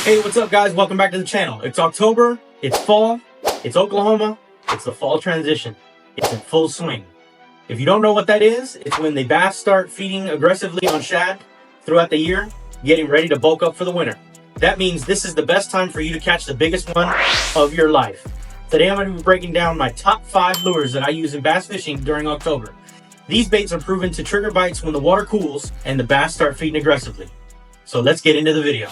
Hey, what's up guys? Welcome back to the channel. It's October, it's fall, it's Oklahoma, it's the fall transition. It's in full swing. If you don't know what that is, it's when the bass start feeding aggressively on shad throughout the year, getting ready to bulk up for the winter. That means this is the best time for you to catch the biggest one of your life. Today I'm going to be breaking down my top 5 lures that I use in bass fishing during October. These baits are proven to trigger bites when the water cools and the bass start feeding aggressively. So let's get into the video.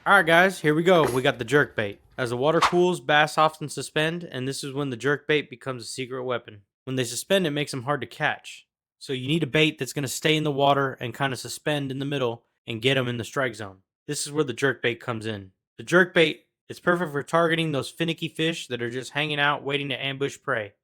Alright guys, here we go. We got the jerkbait. As the water cools, bass often suspend, and this is when the jerkbait becomes a secret weapon. When they suspend, it makes them hard to catch. So you need a bait that's going to stay in the water and kind of suspend in the middle and get them in the strike zone. This is where the jerkbait comes in. The jerkbait is perfect for targeting those finicky fish that are just hanging out waiting to ambush prey.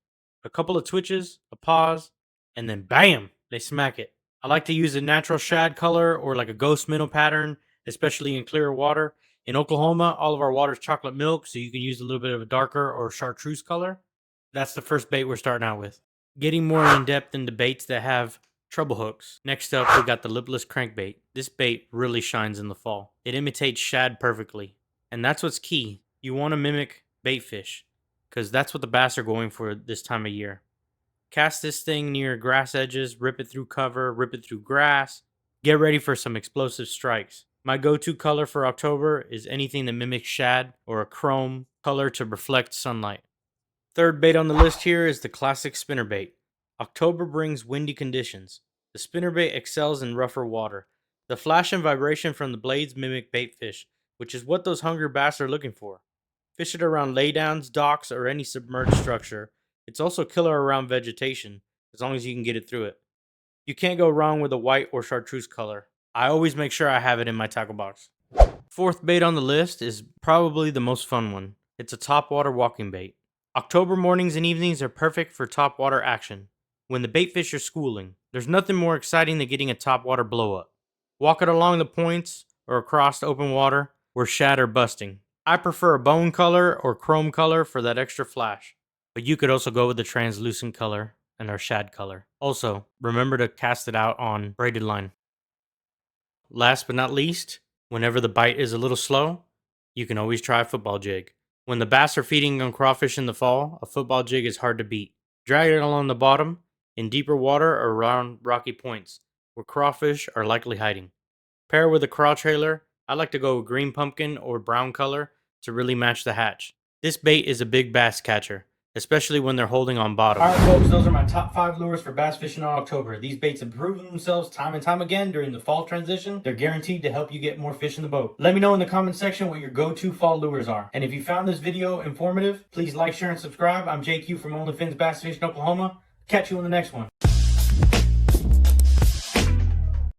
A couple of twitches, a pause, and then BAM! They smack it. I like to use a natural shad color or like a ghost minnow pattern, especially in clearer water. In Oklahoma, all of our water is chocolate milk, so you can use a little bit of a darker or chartreuse color. That's the first bait we're starting out with. Getting more in depth into baits that have treble hooks. Next up, we got the Lipless Crankbait. This bait really shines in the fall. It imitates shad perfectly. And that's what's key. You want to mimic bait fish, because that's what the bass are going for this time of year. Cast this thing near grass edges, rip it through cover, rip it through grass. Get ready for some explosive strikes. My go-to color for October is anything that mimics shad or a chrome color to reflect sunlight. Third bait on the list here is the classic spinnerbait. October brings windy conditions. The spinnerbait excels in rougher water. The flash and vibration from the blades mimic bait fish, which is what those hungry bass are looking for. Fish it around laydowns, docks, or any submerged structure. It's also killer around vegetation, as long as you can get it through it. You can't go wrong with a white or chartreuse color. I always make sure I have it in my tackle box. Fourth bait on the list is probably the most fun one. It's a Topwater Walkingbait. October mornings and evenings are perfect for topwater action. When the bait fish are schooling, there's nothing more exciting than getting a topwater blow up. Walk it along the points or across open water where shad are busting. I prefer a bone color or chrome color for that extra flash, but you could also go with the translucent color and our shad color. Also, remember to cast it out on braided line. Last but not least, whenever the bite is a little slow, you can always try a football jig. When the bass are feeding on crawfish in the fall, a football jig is hard to beat. Drag it along the bottom, in deeper water or around rocky points, where crawfish are likely hiding. Pair with a craw trailer. I like to go with green pumpkin or brown color to really match the hatch. This bait is a big bass catcher, especially when they're holding on bottom. Alright folks, those are my top 5 lures for bass fishing in October. These baits have proven themselves time and time again during the fall transition. They're guaranteed to help you get more fish in the boat. Let me know in the comment section what your go-to fall lures are. And if you found this video informative, please like, share, and subscribe. I'm JQ from OnlyFins Bass Fishing Oklahoma. Catch you in the next one.